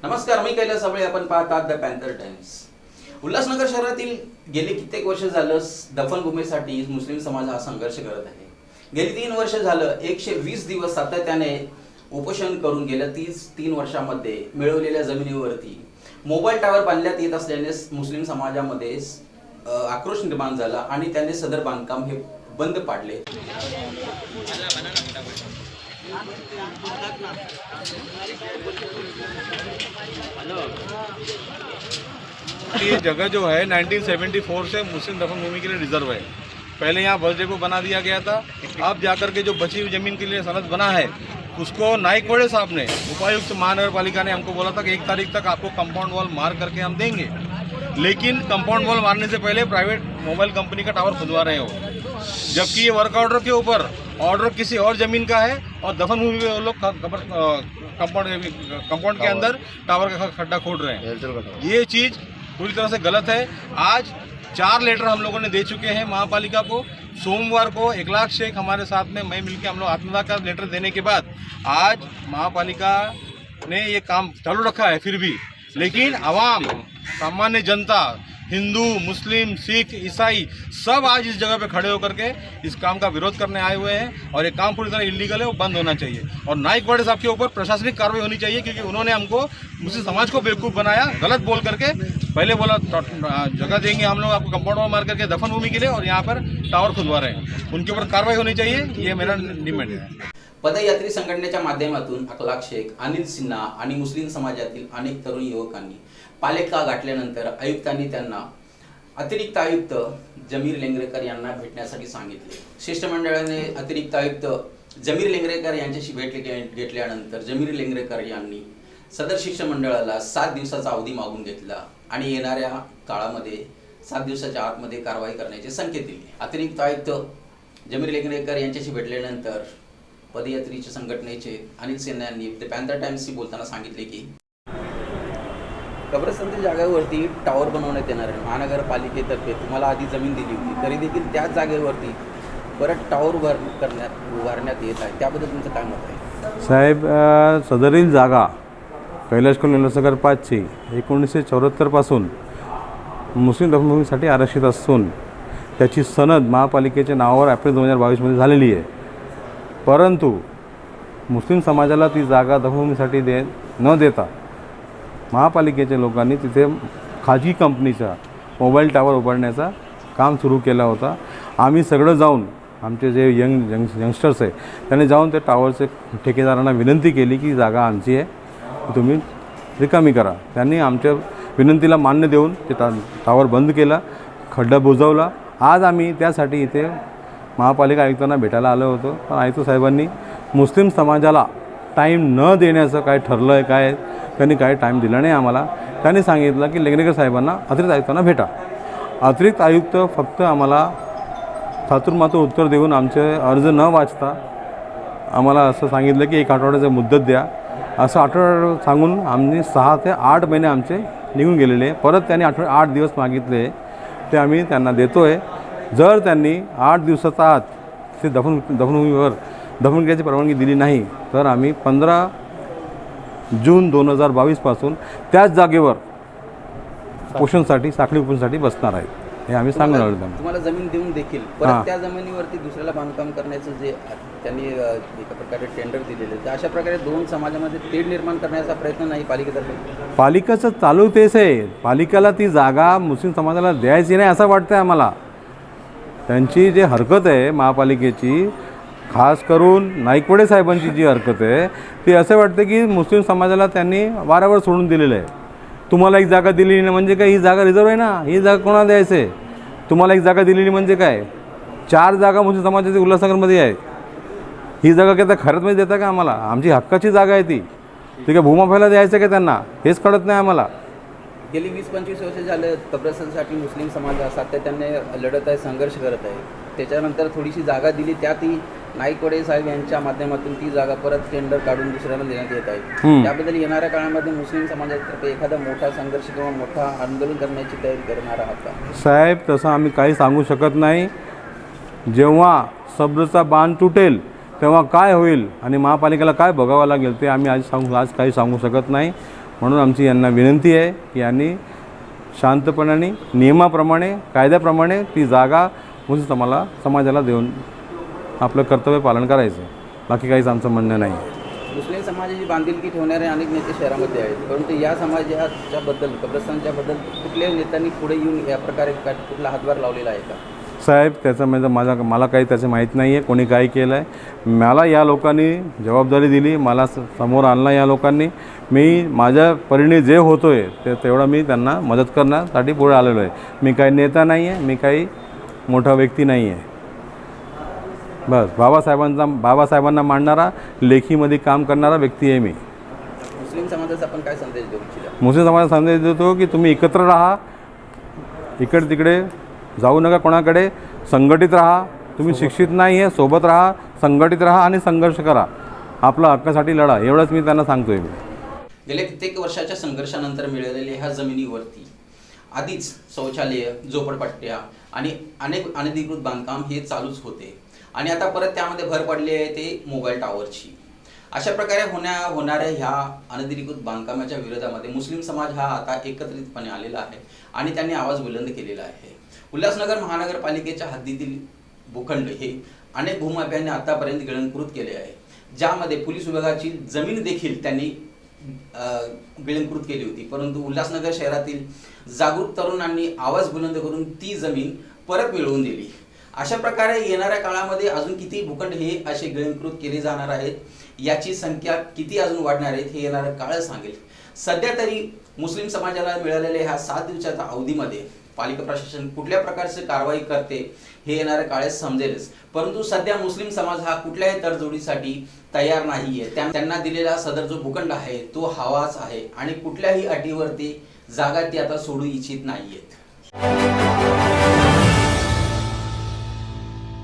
नमस्कार, मी कैलास साबळे. आपण पाहतात द पॅन्थर टाइम्स. उल्हासनगर शहरातील गेली कित्येक वर्ष झालं दफनभूमीसाठी मुस्लिम समाज हा संघर्ष करत आहे. गेली 3 वर्ष झालं 120 दिवस सातत्याने उपोषण करून गेल्या 3 वर्षामध्ये मिळवलेल्या जमिनीवरती मोबाईल टावर बांधण्यात येत असल्याने मुस्लिम समाजामध्ये आक्रोश निर्माण झाला आणि त्यांनी सदर बांधकाम हे बंद पाडले. ये जगह जो है 1974 से मुस्लिम दफन भूमि के लिए रिजर्व है। पहले यहाँ बस डेपो बना दिया गया था। अब जाकर के जो बची हुई जमीन के लिए सनद बना है उसको नाइकवाड़े साहब ने, उपायुक्त महानगर पालिका ने हमको बोला था कि 1 तारीख तक आपको कंपाउंड वॉल मार करके हम देंगे, लेकिन कंपाउंड वॉल मारने से पहले प्राइवेट मोबाइल कंपनी का टावर खुदवा रहे हो, जबकि ये वर्क ऑर्डर के ऊपर ऑर्डर किसी और ज़मीन का है और दफन भूमि में वो लोग कंपाउंड के अंदर टावर का खड्डा खोद रहे हैं। ये चीज़ पूरी तरह से गलत है। आज 4 लेटर हम लोगों ने दे चुके हैं महापालिका को। सोमवार को 1 लाख शेख हमारे साथ में मैं मिलकर हम लोग आत्मदाह का लेटर देने के बाद आज महापालिका ने ये काम चालू रखा है। फिर भी लेकिन आवाम, सामान्य जनता, हिंदू, मुस्लिम, सिख, ईसाई सब आज इस जगह पे खड़े होकर के इस काम का विरोध करने आए हुए हैं और ये काम पूरी तरह इलीगल है, वो बंद होना चाहिए और नाइकवाड़े साहब के ऊपर प्रशासनिक कार्रवाई होनी चाहिए, क्योंकि उन्होंने हमको मुस्लिम समाज को बेवकूफ़ बनाया, गलत बोल करके। पहले बोला जगह देंगे हम लोग आपको कंपाउंड वॉल मार करके दफन भूमि के लिए, और यहाँ पर टावर खुदवा रहे हैं। उनके ऊपर कार्रवाई होनी चाहिए, ये मेरा डिमांड है। पदयात्री संघटनेच्या माध्यमातून 1 लाख शेख, अनिल सिन्हा आणि मुस्लिम समाजातील अनेक तरुण युवकांनी पालिका गाठल्यानंतर आयुक्तांनी त्यांना अतिरिक्त आयुक्त जमीर लेंगरेकर यांना भेटण्यासाठी सांगितले. शिष्टमंडळाने अतिरिक्त आयुक्त जमीर लेंगरेकर यांच्याशी भेट घेतल्यानंतर जमीर लेंगरेकर यांनी सदर शिष्टमंडळाला 7 दिवसाचा अवधी मागून घेतला आणि येणाऱ्या काळामध्ये 7 दिवसाच्या आतमध्ये कारवाई करण्याचे संकेत दिले. अतिरिक्त आयुक्त जमीर लेंगरेकर यांच्याशी भेटल्यानंतर पदयात्रीच्या संघटनेचे अनिल सिन्हा यांनी द पॅन्थर टाइम्सशी बोलताना सांगितले की कब्रस्तानच्या जागेवरती टावर बनवण्यात येणार आहे. महानगरपालिकेतर्फे तुम्हाला आधी जमीन दिली होती, तरी देखील त्याच जागेवरती परत टावर उभारण्यात येत आहे. त्याबद्दल तुमचं काय मत आहे? साहेब, सदरील जागा कैलास कॉलनी उल्हासनगर 5ची 1974 पासून मुस्लिम दफनभूमीसाठी आरक्षित असून त्याची सनद महापालिकेच्या नावावर एप्रिल 2022 झालेली आहे. परंतु मुस्लिम समाजाला ती जागा दफनभूमीसाठी न देता महापालिकेच्या लोकांनी तिथे खाजगी कंपनीचा मोबाईल टावर उभारण्याचा काम सुरू केला होता. आम्ही सगळं जाऊन, आमचे जे यंगस्टर्स आहे त्यांनी जाऊन त्या टावरचे ठेकेदारांना विनंती केली की जागा आमची आहे, तुम्ही रिकामी करा. त्यांनी आमच्या विनंतीला मान्य देऊन ते टावर बंद केला, खड्डा बुजवला. आज आम्ही त्यासाठी इथे महापालिका आयुक्तांना भेटायला आलो होतो, पण आयुक्त साहेबांनी मुस्लिम समाजाला टाईम न देण्याचं काय ठरलं आहे, काय त्यांनी काही टाईम दिला नाही आम्हाला. त्यांनी सांगितलं की लेंगरेकर साहेबांना अतिरिक्त आयुक्तांना भेटा. अतिरिक्त आयुक्त फक्त आम्हाला थातूरमातूर उत्तर देऊन आमचे अर्ज न वाचता आम्हाला असं सांगितलं की 1 आठवड्याचं मुदत द्या. असं आठवडा सांगून आम्ही 6 ते 8 महिने आमचे निघून गेलेले. परत त्यांनी 8 दिवस मागितले, ते आम्ही त्यांना देतो आहे. जर त्यांनी 8 दिवसाच्या आत ते दफनभूमीवर दफन करायची परवानगी दिली नाही तर आम्ही 15 जून 2022 पासून त्याच जागेवर पोषणसाठी, साखळी उपोषणासाठी बसणार आहे, हे आम्ही सांगून आलो. तुम्हाला जमीन देऊन देखील परत त्या जमिनीवरती दुसऱ्याला बांधकाम करण्याचं जे त्यांनी एका प्रकारे टेंडर दिलेलं आहे, तर अशा प्रकारे 2 समाजामध्ये तेढ निर्माण करण्याचा प्रयत्न नाही पालिकेतर्फे? पालिकेचं चालू तेच आहे. पालिकेला ती जागा मुस्लिम समाजाला द्यायची नाही असं वाटतं आहे आम्हाला. त्यांची जी हरकत आहे महापालिकेची, खास करून नाईकवाडे साहेबांची जी हरकत आहे ती असं वाटतं की मुस्लिम समाजाला त्यांनी वाऱ्यावर सोडून दिलेलं आहे. तुम्हाला एक जागा दिली नाही म्हणजे काय, ही जागा रिझर्व आहे ना, ही जागा कोणाला द्यायचं आहे? तुम्हाला एक जागा दिली नाही म्हणजे काय? 4 जागा मुस्लिम समाजाची उल्हासनगरमध्ये आहे. ही जागा काय त्या खरंचमध्ये देता का आम्हाला? आमची हक्काची जागा आहे ती. ठीक आहे, भूमाफायला द्यायचं का त्यांना, हेच कळत नाही आम्हाला. गेली 20-25 वर्ष झालं कब्रस्तानसाठी मुस्लिम समाज सातत्याने लढत आहे, संघर्ष करत आहे. त्याच्यानंतर थोडीशी जागा दिली, त्यातही नाईकवाडे साहेब यांच्या माध्यमातून ती जागा परत टेंडर काढून दुसऱ्याला देण्यात येत आहे. त्याबद्दल येणाऱ्या काळामध्ये मुस्लिम समाजातर्फे एखादा मोठा संघर्ष किंवा मोठा आंदोलन करण्याची तयारी करणार आहात का? साहेब, तसं आम्ही काही सांगू शकत नाही. जेव्हा सब्रचा बांध तुटेल तेव्हा काय होईल आणि महापालिकेला काय बघावं लागेल ते आम्ही आज काही सांगू शकत नाही. म्हणून आमची यांना विनंती आहे की यांनी शांतपणाने नियमाप्रमाणे कायद्याप्रमाणे ती जागा मुस्लिम समाजाला देऊन आपलं कर्तव्य पालन करायचं. बाकी काहीच आमचं म्हणणं नाही. मुस्लिम समाजाची बांधिलकी ठेवणारे अनेक नेते शहरामध्ये आहेत, परंतु या समाजाच्याबद्दल कब्रस्तानच्याबद्दल कुठल्याही नेत्यांनी पुढे येऊन या प्रकारे कुठला हातभार लावलेला आहे का? साहेब त्याचं म्हणजे मला काही त्याचं माहीत नाही आहे कोणी काय केलं आहे. मला या लोकांनी जबाबदारी दिली, मला समोर आणला या लोकांनी. मी माझ्या परीने जे होतो आहे ते तेवढं मी त्यांना मदत करण्यासाठी पुढे आलेलो आहे. मी काही नेता नाही आहे, मी काही मोठा व्यक्ती नाही आहे. बस बाबासाहेबांना मांडणारा लेखीमध्ये काम करणारा व्यक्ती आहे मी. मुस्लिम समाजाचा आपण काय संदेश देऊ इच्छिता? मुस्लिम समाजाला संदेश देतो की तुम्ही एकत्र राहा, इकडे तिकडे जाऊ नका कोणाकडे, संघटित राहा. तुम्ही शिक्षित नाही आहे, सोबत राहा, संघटित राहा आणि संघर्ष करा, आपल्या हक्कासाठी लढा, एवढंच मी त्यांना सांगतो आहे. गेल्या कित्येक वर्षाच्या संघर्षानंतर मिळालेल्या ह्या जमिनीवरती आधीच शौचालय, झोपडपट्ट्या आणि अनेक अनधिकृत बांधकाम हे चालूच होते आणि आता परत त्यामध्ये भर पडली आहे ते मोबाईल टावरची. अशा प्रकारे होणाऱ्या ह्या अनधिकृत बांधकामाच्या विरोधामध्ये मुस्लिम समाज हा आता एकत्रितपणे आलेला आहे आणि त्यांनी आवाज बुलंद केलेला आहे. उल्हासनगर महानगरपालिकेच्या हद्दीतील भूखंड हे अनेक भूमाफ्यांनी आतापर्यंत गिळंकृत केले आहे, ज्यामध्ये पोलीस विभागाची जमीन देखील त्यांनी गिळंकृत केली होती. परंतु उल्हासनगर शहरातील जागरूक तरुणांनी आवाज बुलंद करून ती जमीन परत मिळवून दिली. अशा प्रकारे येणाऱ्या काळामध्ये अजून किती भूखंड हे असे गिळंकृत केले जाणार आहेत, याची संख्या किती अजून वाढणार आहेत हे येणारं काळ सांगेल. सध्या तरी मुस्लिम समाजाला मिळालेल्या ह्या 7 दिवसाच्या अवधीमध्ये पालिका प्रशासन कुठल्या प्रकारची कारवाई करते हे येणाऱ्या काळात समजेलच. परंतु सध्या मुस्लिम समाज हा कुठल्याही तडजोडीसाठी तयार नाहीये. त्यांना दिलेला सदर जो भूखंड आहे तो हवाच आहे आणि कुठल्याही अटीवरती जागा ती आता सोडू इच्छित नाहीयेत.